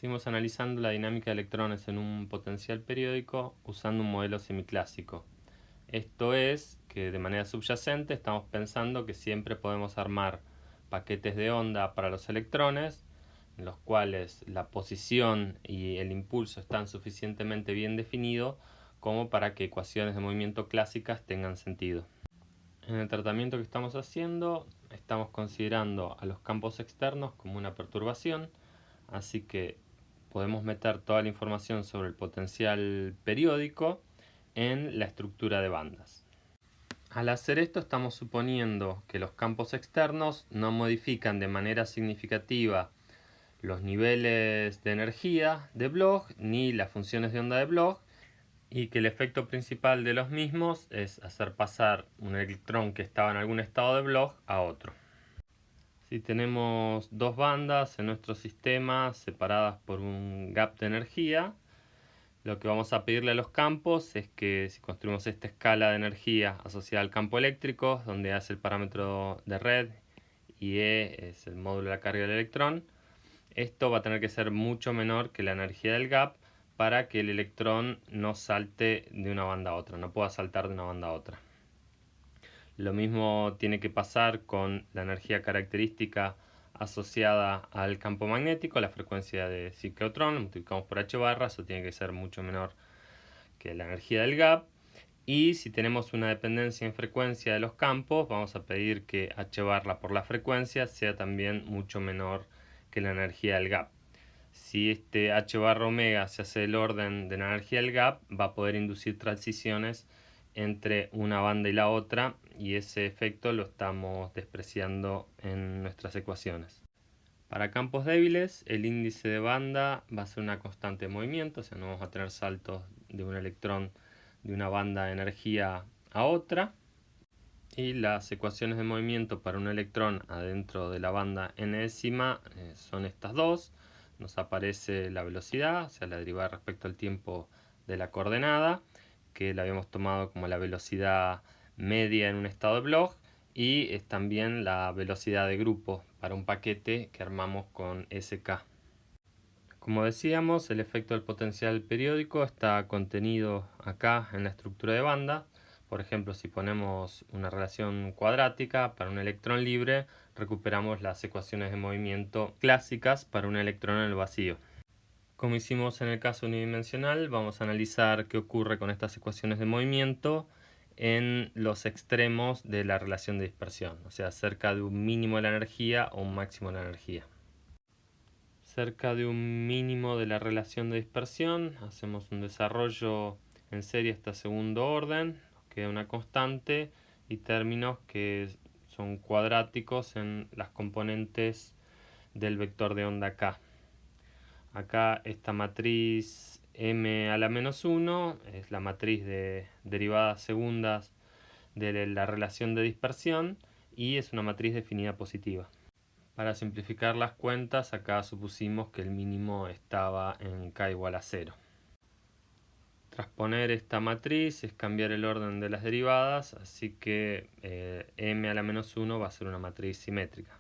Seguimos analizando la dinámica de electrones en un potencial periódico usando un modelo semiclásico. Esto es que de manera subyacente estamos pensando que siempre podemos armar paquetes de onda para los electrones, en los cuales la posición y el impulso están suficientemente bien definidos como para que ecuaciones de movimiento clásicas tengan sentido. En el tratamiento que estamos haciendo, estamos considerando a los campos externos como una perturbación, así que podemos meter toda la información sobre el potencial periódico en la estructura de bandas. Al hacer esto estamos suponiendo que los campos externos no modifican de manera significativa los niveles de energía de Bloch ni las funciones de onda de Bloch, y que el efecto principal de los mismos es hacer pasar un electrón que estaba en algún estado de Bloch a otro. Si tenemos dos bandas en nuestro sistema separadas por un gap de energía, lo que vamos a pedirle a los campos es que si construimos esta escala de energía asociada al campo eléctrico, donde A es el parámetro de red y E es el módulo de la carga del electrón, esto va a tener que ser mucho menor que la energía del gap para que el electrón no salte de una banda a otra, no pueda saltar de una banda a otra. Lo mismo tiene que pasar con la energía característica asociada al campo magnético, la frecuencia de ciclotrón, lo multiplicamos por h barra, eso tiene que ser mucho menor que la energía del gap. Y si tenemos una dependencia en frecuencia de los campos, vamos a pedir que h barra por la frecuencia sea también mucho menor que la energía del gap. Si este h barra omega se hace el orden de la energía del gap, va a poder inducir transiciones entre una banda y la otra, y ese efecto lo estamos despreciando en nuestras ecuaciones. Para campos débiles, el índice de banda va a ser una constante de movimiento, o sea, no vamos a tener saltos de un electrón de una banda de energía a otra. Y las ecuaciones de movimiento para un electrón adentro de la banda n-ésima son estas dos. Nos aparece la velocidad, o sea, la derivada respecto al tiempo de la coordenada, que la habíamos tomado como la velocidad media en un estado de Bloch, y es también la velocidad de grupo para un paquete que armamos con SK. Como decíamos, el efecto del potencial periódico está contenido acá en la estructura de banda. Por ejemplo, si ponemos una relación cuadrática para un electrón libre, recuperamos las ecuaciones de movimiento clásicas para un electrón en el vacío. Como hicimos en el caso unidimensional, vamos a analizar qué ocurre con estas ecuaciones de movimiento en los extremos de la relación de dispersión, o sea, cerca de un mínimo de la energía o un máximo de la energía. Cerca de un mínimo de la relación de dispersión, hacemos un desarrollo en serie hasta segundo orden, queda una constante y términos que son cuadráticos en las componentes del vector de onda K. Acá esta matriz m a la menos 1 es la matriz de derivadas segundas de la relación de dispersión y es una matriz definida positiva. Para simplificar las cuentas, acá supusimos que el mínimo estaba en k igual a 0. Transponer esta matriz es cambiar el orden de las derivadas, así que m a la menos 1 va a ser una matriz simétrica.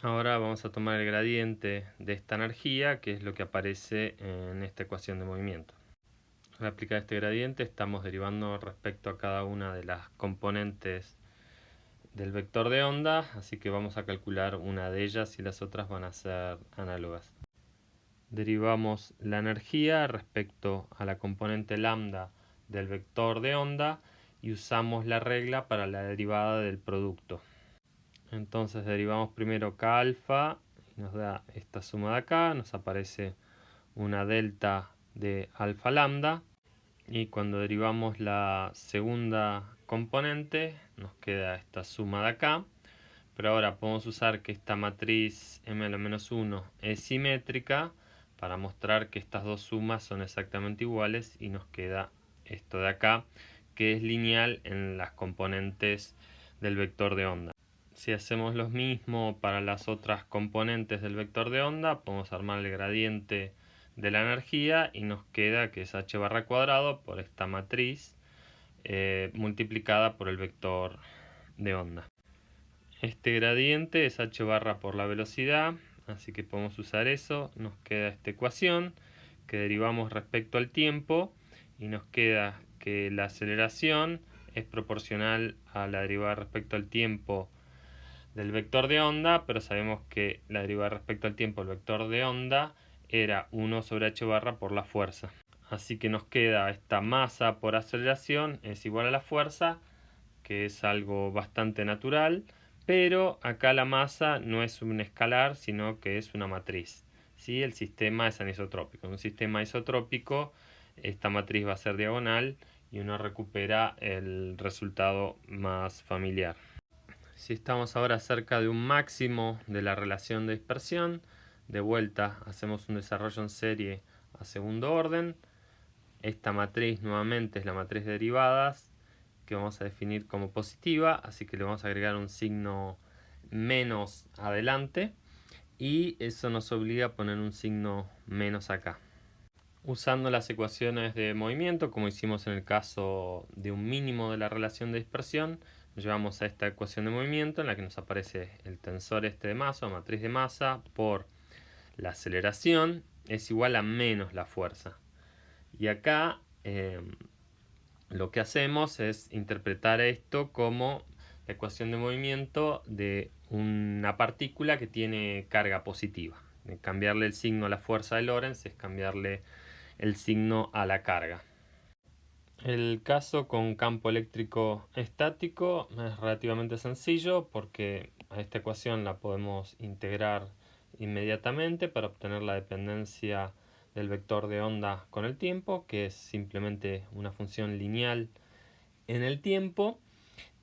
Ahora vamos a tomar el gradiente de esta energía, que es lo que aparece en esta ecuación de movimiento. Al aplicar este gradiente estamos derivando respecto a cada una de las componentes del vector de onda, así que vamos a calcular una de ellas y las otras van a ser análogas. Derivamos la energía respecto a la componente lambda del vector de onda y usamos la regla para la derivada del producto. Entonces derivamos primero k alfa y nos da esta suma de acá, nos aparece una delta de alfa lambda, y cuando derivamos la segunda componente nos queda esta suma de acá, pero ahora podemos usar que esta matriz m a la menos 1 es simétrica para mostrar que estas dos sumas son exactamente iguales y nos queda esto de acá, que es lineal en las componentes del vector de onda. Si hacemos lo mismo para las otras componentes del vector de onda, podemos armar el gradiente de la energía y nos queda que es h barra cuadrado por esta matriz multiplicada por el vector de onda. Este gradiente es h barra por la velocidad, así que podemos usar eso. Nos queda esta ecuación que derivamos respecto al tiempo y nos queda que la aceleración es proporcional a la derivada respecto al tiempo del vector de onda, pero sabemos que la derivada respecto al tiempo del vector de onda era 1 sobre h barra por la fuerza. Así que nos queda esta masa por aceleración es igual a la fuerza, que es algo bastante natural, pero acá la masa no es un escalar, sino que es una matriz. ¿Sí? El sistema es anisotrópico. En un sistema isotrópico, esta matriz va a ser diagonal y uno recupera el resultado más familiar. Si estamos ahora cerca de un máximo de la relación de dispersión, de vuelta hacemos un desarrollo en serie a segundo orden. Esta matriz nuevamente es la matriz de derivadas que vamos a definir como positiva, así que le vamos a agregar un signo menos adelante y eso nos obliga a poner un signo menos acá. Usando las ecuaciones de movimiento, como hicimos en el caso de un mínimo de la relación de dispersión, nos llevamos a esta ecuación de movimiento en la que nos aparece el tensor este de masa o matriz de masa por la aceleración es igual a menos la fuerza. Y acá lo que hacemos es interpretar esto como la ecuación de movimiento de una partícula que tiene carga positiva. Cambiarle el signo a la fuerza de Lorentz es cambiarle el signo a la carga. El caso con campo eléctrico estático es relativamente sencillo porque a esta ecuación la podemos integrar inmediatamente para obtener la dependencia del vector de onda con el tiempo, que es simplemente una función lineal en el tiempo,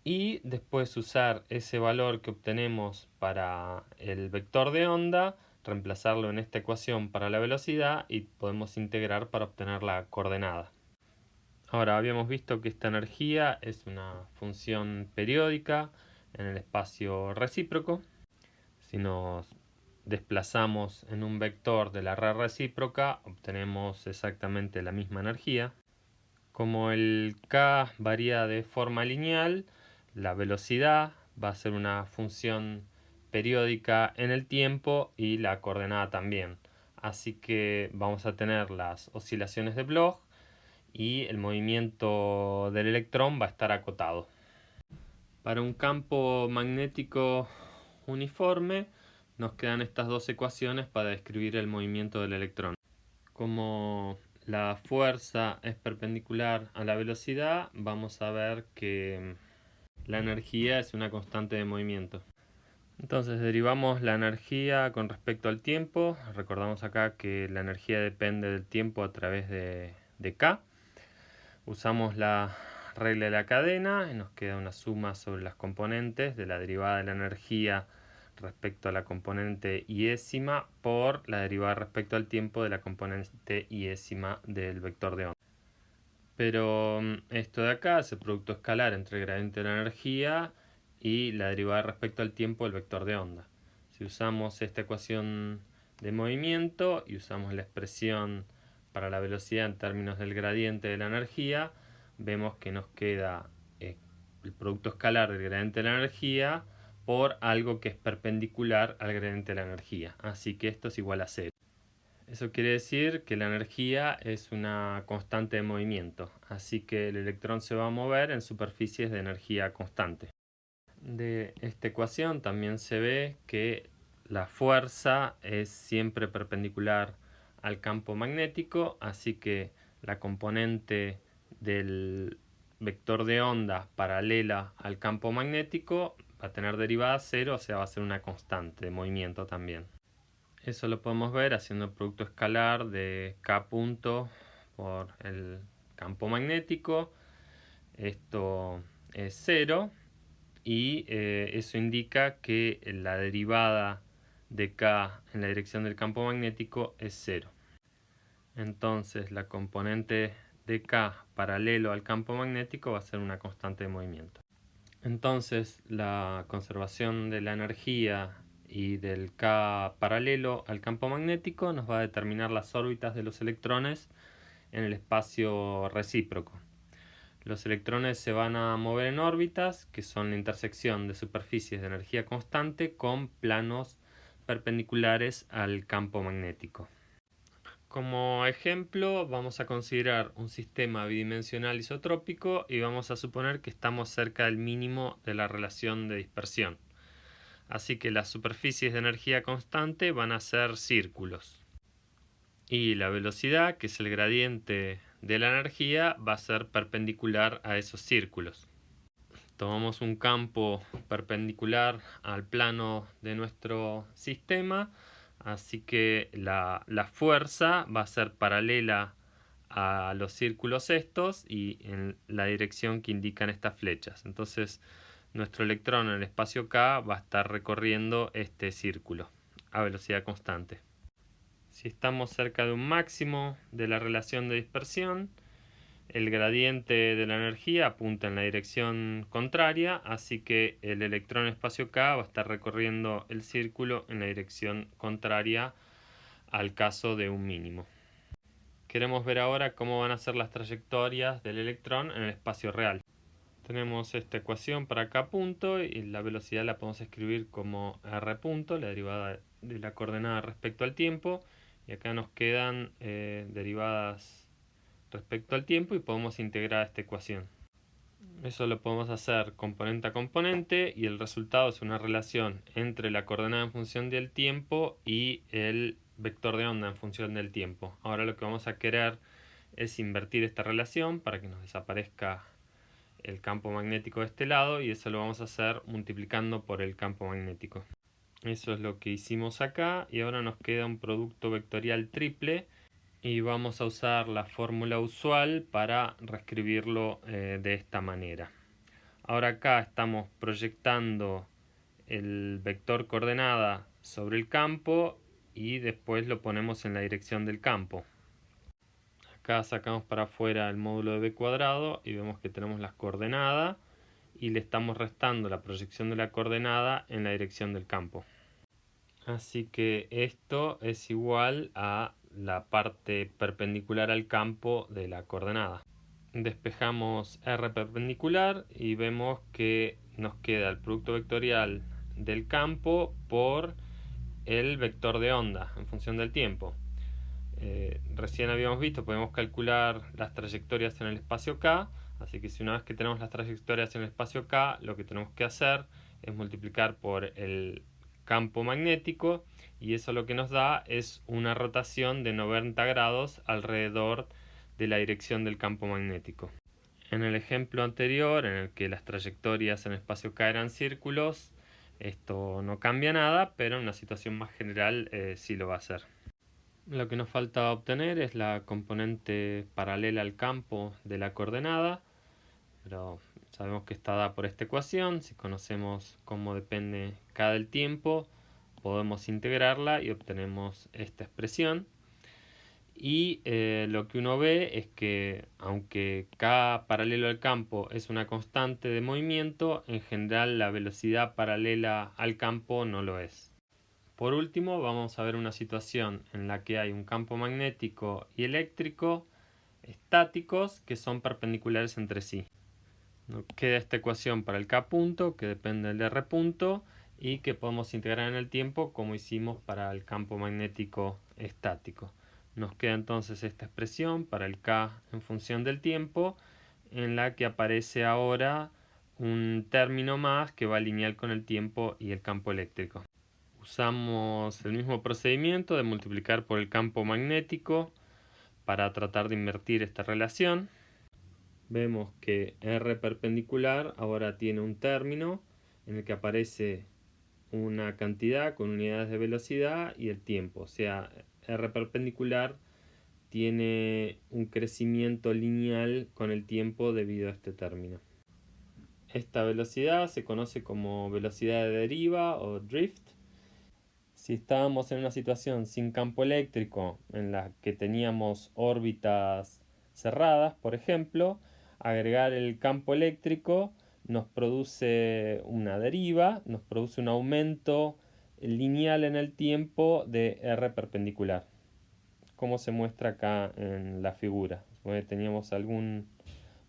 y después usar ese valor que obtenemos para el vector de onda, reemplazarlo en esta ecuación para la velocidad y podemos integrar para obtener la coordenada. Ahora, habíamos visto que esta energía es una función periódica en el espacio recíproco. Si nos desplazamos en un vector de la red recíproca, obtenemos exactamente la misma energía. Como el k varía de forma lineal, la velocidad va a ser una función periódica en el tiempo y la coordenada también. Así que vamos a tener las oscilaciones de Bloch y el movimiento del electrón va a estar acotado. Para un campo magnético uniforme nos quedan estas dos ecuaciones para describir el movimiento del electrón. Como la fuerza es perpendicular a la velocidad, vamos a ver que la energía es una constante de movimiento. Entonces derivamos la energía con respecto al tiempo. Recordamos acá que la energía depende del tiempo a través de K. Usamos la regla de la cadena y nos queda una suma sobre las componentes de la derivada de la energía respecto a la componente iésima por la derivada respecto al tiempo de la componente iésima del vector de onda. Pero esto de acá es el producto escalar entre el gradiente de la energía y la derivada respecto al tiempo del vector de onda. Si usamos esta ecuación de movimiento y usamos la expresión para la velocidad en términos del gradiente de la energía, vemos que nos queda el producto escalar del gradiente de la energía por algo que es perpendicular al gradiente de la energía. Así que esto es igual a 0. Eso quiere decir que la energía es una constante de movimiento, así que el electrón se va a mover en superficies de energía constante. De esta ecuación también se ve que la fuerza es siempre perpendicular al campo magnético, así que la componente del vector de onda paralela al campo magnético va a tener derivada 0, o sea, va a ser una constante de movimiento también. Eso lo podemos ver haciendo el producto escalar de K punto por el campo magnético. Esto es 0 y eso indica que la derivada de K en la dirección del campo magnético es 0. Entonces la componente de K paralelo al campo magnético va a ser una constante de movimiento. Entonces la conservación de la energía y del K paralelo al campo magnético nos va a determinar las órbitas de los electrones en el espacio recíproco. Los electrones se van a mover en órbitas que son la intersección de superficies de energía constante con planos perpendiculares al campo magnético. Como ejemplo, vamos a considerar un sistema bidimensional isotrópico y vamos a suponer que estamos cerca del mínimo de la relación de dispersión. Así que las superficies de energía constante van a ser círculos. Y la velocidad, que es el gradiente de la energía, va a ser perpendicular a esos círculos. Tomamos un campo perpendicular al plano de nuestro sistema, así que la fuerza va a ser paralela a los círculos estos y en la dirección que indican estas flechas. Entonces nuestro electrón en el espacio K va a estar recorriendo este círculo a velocidad constante. Si estamos cerca de un máximo de la relación de dispersión, el gradiente de la energía apunta en la dirección contraria, así que el electrón en espacio K va a estar recorriendo el círculo en la dirección contraria al caso de un mínimo. Queremos ver ahora cómo van a ser las trayectorias del electrón en el espacio real. Tenemos esta ecuación para K punto y la velocidad la podemos escribir como R punto, la derivada de la coordenada respecto al tiempo, y acá nos quedan derivadas respecto al tiempo y podemos integrar esta ecuación. Eso lo podemos hacer componente a componente y el resultado es una relación entre la coordenada en función del tiempo y el vector de onda en función del tiempo. Ahora lo que vamos a querer es invertir esta relación para que nos desaparezca el campo magnético de este lado y eso lo vamos a hacer multiplicando por el campo magnético. Eso es lo que hicimos acá y ahora nos queda un producto vectorial triple y vamos a usar la fórmula usual para reescribirlo de esta manera. Ahora acá estamos proyectando el vector coordenada sobre el campo y después lo ponemos en la dirección del campo. Acá sacamos para afuera el módulo de b cuadrado y vemos que tenemos las coordenadas y le estamos restando la proyección de la coordenada en la dirección del campo. Así que esto es igual a la parte perpendicular al campo de la coordenada. Despejamos R perpendicular y vemos que nos queda el producto vectorial del campo por el vector de onda en función del tiempo. Recién habíamos visto, podemos calcular las trayectorias en el espacio K, así que si una vez que tenemos las trayectorias en el espacio K, lo que tenemos que hacer es multiplicar por el campo magnético y eso lo que nos da es una rotación de 90 grados alrededor de la dirección del campo magnético. En el ejemplo anterior, en el que las trayectorias en el espacio K eran círculos, esto no cambia nada, pero en una situación más general sí lo va a hacer. Lo que nos falta obtener es la componente paralela al campo de la coordenada, pero sabemos que está dada por esta ecuación. Si conocemos cómo depende K del tiempo, podemos integrarla y obtenemos esta expresión. Y lo que uno ve es que aunque K paralelo al campo es una constante de movimiento, en general la velocidad paralela al campo no lo es. Por último, vamos a ver una situación en la que hay un campo magnético y eléctrico estáticos que son perpendiculares entre sí. Nos queda esta ecuación para el K punto, que depende del R punto, y que podemos integrar en el tiempo como hicimos para el campo magnético estático. Nos queda entonces esta expresión para el K en función del tiempo, en la que aparece ahora un término más que va lineal con el tiempo y el campo eléctrico. Usamos el mismo procedimiento de multiplicar por el campo magnético para tratar de invertir esta relación. Vemos que R perpendicular ahora tiene un término en el que aparece una cantidad con unidades de velocidad y el tiempo. O sea, R perpendicular tiene un crecimiento lineal con el tiempo debido a este término. Esta velocidad se conoce como velocidad de deriva o drift. Si estábamos en una situación sin campo eléctrico, en la que teníamos órbitas cerradas, por ejemplo, agregar el campo eléctrico nos produce una deriva, nos produce un aumento lineal en el tiempo de R perpendicular, como se muestra acá en la figura. Si teníamos algún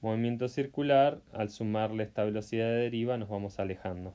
movimiento circular, al sumarle esta velocidad de deriva nos vamos alejando.